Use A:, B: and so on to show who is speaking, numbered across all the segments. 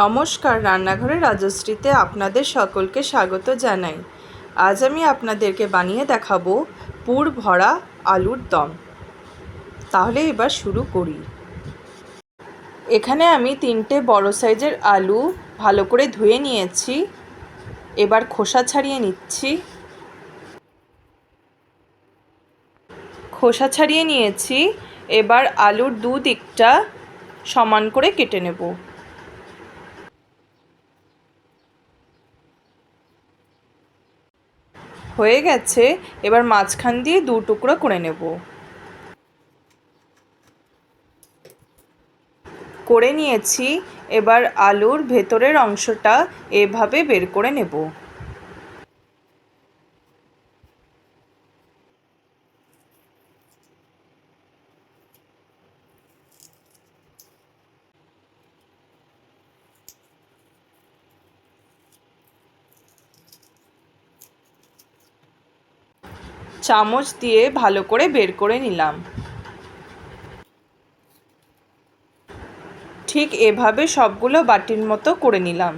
A: নমস্কার, রান্নাঘরে রাজশ্রীতে আপনাদের সকলকে স্বাগত জানাই। আজ আমি আপনাদেরকে বানিয়ে দেখাবো পুর ভরা আলুর দম। তাহলে এবার শুরু করি। এখানে আমি 3টে বড় সাইজের আলু ভালো করে ধুয়ে নিয়েছি। এবার খোসা ছাড়িয়ে নিচ্ছি। খোসা ছাড়িয়ে নিয়েছি। এবার আলুর দুদিকটা সমান করে কেটে নেব। হয়ে গেছে। এবার মাঝখান দিয়ে 2 টুকরো করে নেব। করে নিয়েছি। এবার আলুর ভেতরের অংশটা এভাবে বের করে নেব। চামচ দিয়ে ভালো করে বের করে নিলাম। ঠিক এভাবে সবগুলো বাটির মতো করে নিলাম।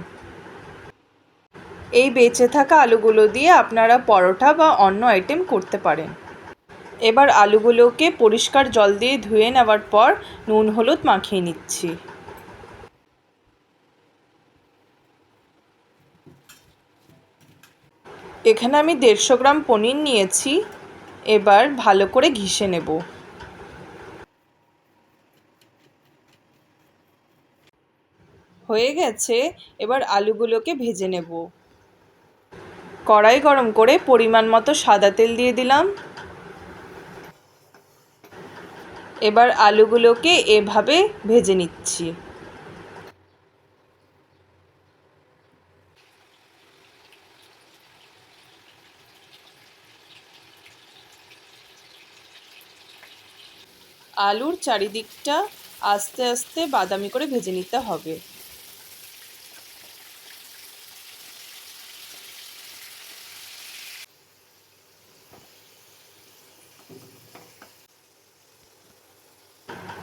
A: এই বেঁচে থাকা আলুগুলো দিয়ে আপনারা পরোটা বা অন্য আইটেম করতে পারেন। এবার আলুগুলোকে পরিষ্কার জল দিয়ে ধুয়ে নেওয়ার পর নুন হলুদ মাখিয়ে নিচ্ছি। এখানে আমি 150 গ্রাম পনির নিয়েছি। এবার ভালো করে ঘিষে নেব। হয়ে গেছে। এবার আলুগুলোকে ভেজে নেব। কড়াই গরম করে পরিমাণ মতো সাদা তেল দিয়ে দিলাম। এবার আলুগুলোকে এভাবে ভেজে নিচ্ছি। আলুর চারিদিকটা আস্তে আস্তে বাদামি করে ভেজে নিতে হবে।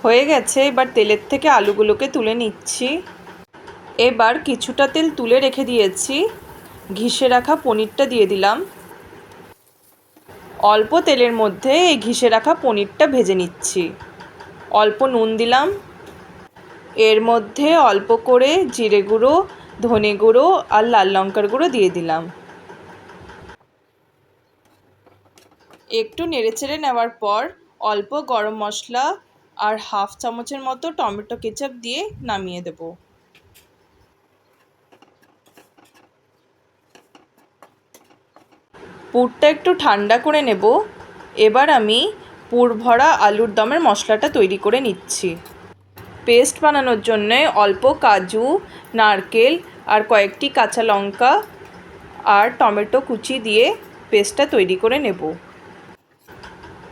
A: হয়ে গেছে। এবার তেলের থেকে আলুগুলোকে তুলে নিচ্ছি। এবার কিছুটা তেল তুলে রেখে দিয়েছি। ঘিষে রাখা পনিরটা দিয়ে দিলাম। অল্প তেলের মধ্যে এই ঘিষে রাখা পনিরটা ভেজে নিচ্ছি। অল্প নুন দিলাম। এর মধ্যে অল্প করে জিরে গুঁড়ো, ধনে গুঁড়ো আর লাল লঙ্কার গুঁড়ো দিয়ে দিলাম। একটু নেড়েচেড়ে নেওয়ার পর অল্প গরম মশলা আর হাফ চামচের মতো টমেটো কেচাপ দিয়ে নামিয়ে দেব। পুরটা একটু ঠান্ডা করে নেব। এবার আমি পুর ভরা আলুর দমের মশলাটা তৈরি করে নিচ্ছি। পেস্ট বানানোর জন্যে অল্প কাজু, নারকেল আর কয়েকটি কাঁচা লঙ্কা আর টমেটো কুচি দিয়ে পেস্টটা তৈরি করে নেব।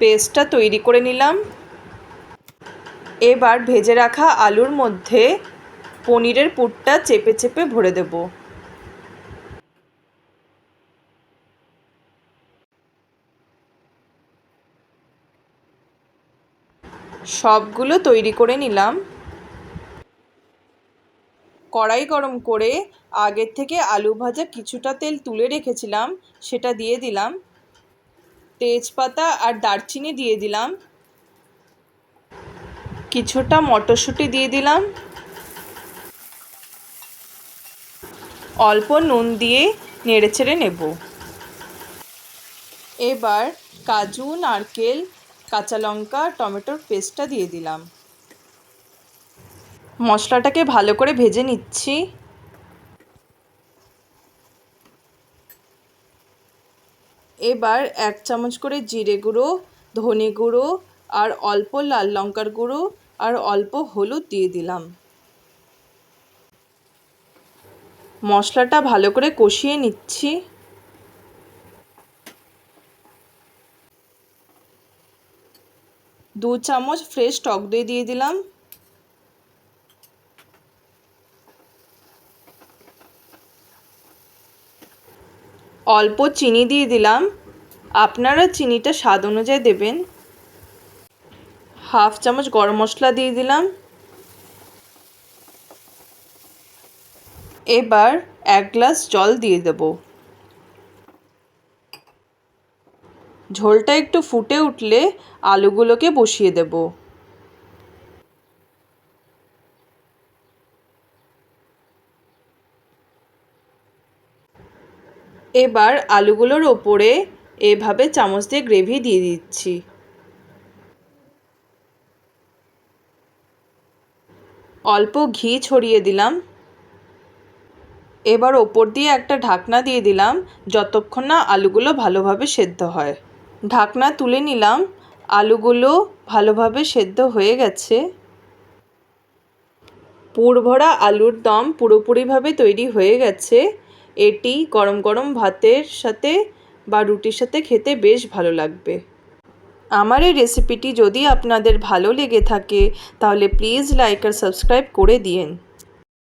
A: পেস্টটা তৈরি করে নিলাম। এবার ভেজে রাখা আলুর মধ্যে পনিরের পুরটা চেপে চেপে ভরে দেব। সবগুলো তৈরি করে নিলাম। কড়াই গরম করে আগের থেকে আলু ভাজা কিছুটা তেল তুলে রেখেছিলাম, সেটা দিয়ে দিলাম। তেজপাতা আর দারচিনি দিয়ে দিলাম। কিছুটা মটরশুঁটি দিয়ে দিলাম। অল্প নুন দিয়ে নেড়েচেড়ে নেব। এবার কাজু, নারকেল, কাঁচা লঙ্কা, টমেটোর পেস্টটা দিয়ে দিলাম। মশলাটাকে ভালো করে ভেজে নিচ্ছি। এবার 1 চামচ করে জিরে গুঁড়ো, ধনে গুঁড়ো আর অল্প লাল লঙ্কার গুঁড়ো আর অল্প হলুদ দিয়ে দিলাম। মশলাটা ভালো করে কষিয়ে নিচ্ছি। দু চামচ ফ্রেশ টক দই দিয়ে দিলাম। অল্প চিনি দিয়ে দিলাম। আপনারা চিনিটা স্বাদ অনুযায়ী দেবেন। হাফ চামচ গরম মশলা দিয়ে দিলাম। এবার 1 গ্লাস জল দিয়ে দেব। ঝোলটা একটু ফুটে উঠলে আলুগুলোকে বসিয়ে দেব। এবার আলুগুলোর ওপরে এভাবে চামচ দিয়ে গ্রেভি দিয়ে দিচ্ছি। অল্প ঘি ছড়িয়ে দিলাম। এবার ওপর দিয়ে একটা ঢাকনা দিয়ে দিলাম যতক্ষণ না আলুগুলো ভালোভাবে সেদ্ধ হয়। ঢাকনা তুলে নিলাম। আলুগুলো ভালোভাবে সেদ্ধ হয়ে গেছে। পুর ভরা আলুর দম পুরোপুরিভাবে তৈরি হয়ে গেছে। এটি গরম গরম ভাতের সাথে বা রুটির সাথে খেতে বেশ ভালো লাগবে। আমার এই রেসিপিটি যদি আপনাদের ভালো লেগে থাকে তাহলে প্লিজ লাইক আর সাবস্ক্রাইব করে দিন।